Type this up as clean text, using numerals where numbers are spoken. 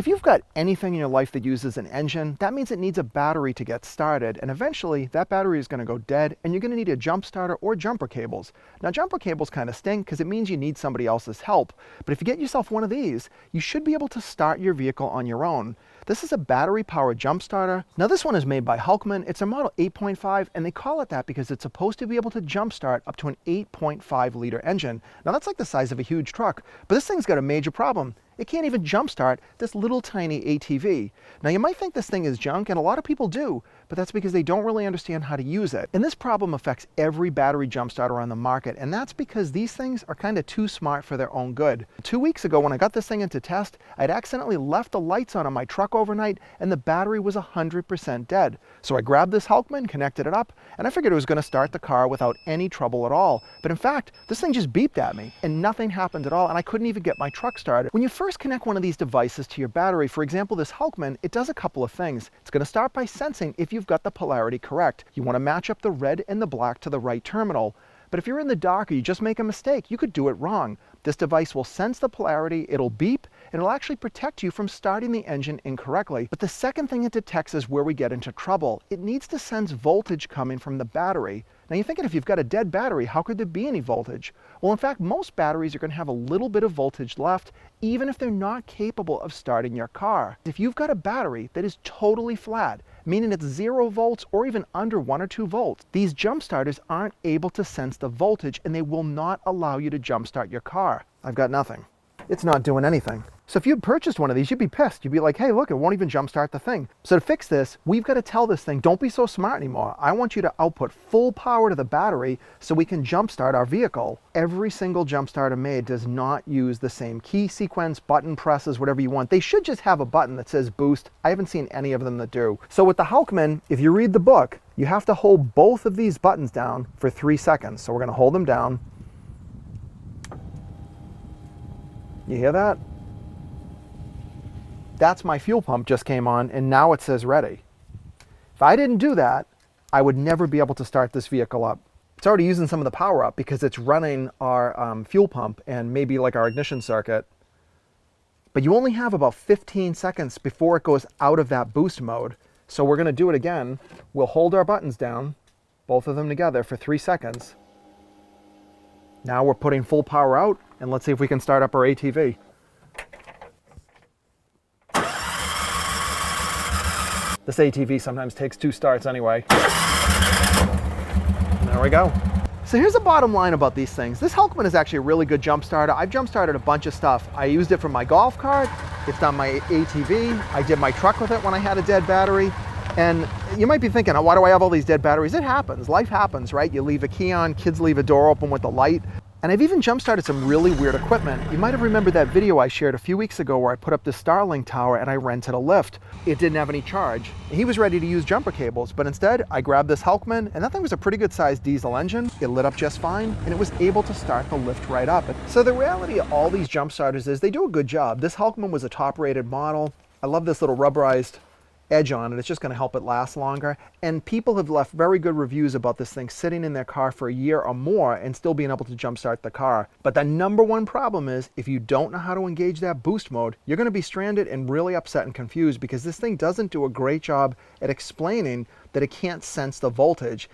If you've got anything in your life that uses an engine, that means it needs a battery to get started, and eventually that battery is going to go dead and you're going to need a jump starter or jumper cables. Now jumper cables kind of stink because it means you need somebody else's help, but if you get yourself one of these, you should be able to start your vehicle on your own. This is a battery powered jump starter. Now this one is made by Hulkman. It's a model 8.5 and they call it that because it's supposed to be able to jump start up to an 8.5 liter engine. Now that's like the size of a huge truck, but this thing's got a major problem. It can't even jumpstart this little tiny ATV. Now you might think this thing is junk, and a lot of people do, but that's because they don't really understand how to use it. And this problem affects every battery jump starter on the market, and that's because these things are kind of too smart for their own good. 2 weeks ago when I got this thing into test, I'd accidentally left the lights on my truck overnight and the battery was 100% dead. So I grabbed this Hulkman, connected it up, and I figured it was going to start the car without any trouble at all. But in fact, this thing just beeped at me and nothing happened at all, and I couldn't even get my truck started. When you first connect one of these devices to your battery, for example this Hulkman, it does a couple of things. It's going to start by sensing if you've got the polarity correct. You want to match up the red and the black to the right terminal. But if you're in the dark or you just make a mistake, you could do it wrong. This device will sense the polarity, it'll beep, and it'll actually protect you from starting the engine incorrectly. But the second thing it detects is where we get into trouble. It needs to sense voltage coming from the battery. Now you're thinking, if you've got a dead battery, how could there be any voltage? Well, in fact, most batteries are going to have a little bit of voltage left, even if they're not capable of starting your car. If you've got a battery that is totally flat, meaning it's 0 volts or even under 1 or 2 volts, these jump starters aren't able to sense the voltage and they will not allow you to jump start your car. I've got nothing. It's not doing anything. So if you'd purchased one of these, you'd be pissed. You'd be like, hey, look, it won't even jumpstart the thing. So to fix this, we've got to tell this thing, don't be so smart anymore. I want you to output full power to the battery so we can jumpstart our vehicle. Every single jump starter made does not use the same key sequence, button presses, whatever you want. They should just have a button that says boost. I haven't seen any of them that do. So with the Hulkman, if you read the book, you have to hold both of these buttons down for 3 seconds. So we're going to hold them down. You hear that? That's my fuel pump just came on and now it says ready. If I didn't do that, I would never be able to start this vehicle up. It's already using some of the power up because it's running our fuel pump and maybe like our ignition circuit. But you only have about 15 seconds before it goes out of that boost mode. So we're going to do it again. We'll hold our buttons down, both of them together for 3 seconds. Now we're putting full power out and let's see if we can start up our ATV. This ATV sometimes takes 2 starts anyway. There we go. So here's the bottom line about these things. This Hulkman is actually a really good jump starter. I've jump started a bunch of stuff. I used it for my golf cart. It's done my ATV. I did my truck with it when I had a dead battery. And you might be thinking, oh, why do I have all these dead batteries? It happens. Life happens, right? You leave a key on, kids leave a door open with the light. And I've even jump started some really weird equipment. You might have remembered that video I shared a few weeks ago where I put up this Starlink tower and I rented a lift. It didn't have any charge. He was ready to use jumper cables, but instead I grabbed this Hulkman, and that thing was a pretty good sized diesel engine. It lit up just fine and it was able to start the lift right up. So the reality of all these jump starters is they do a good job. This Hulkman was a top rated model. I love this little rubberized edge on it. It's just going to help it last longer, and people have left very good reviews about this thing sitting in their car for a year or more and still being able to jumpstart the car. But the number one problem is if you don't know how to engage that boost mode, you're going to be stranded and really upset and confused because this thing doesn't do a great job at explaining that it can't sense the voltage.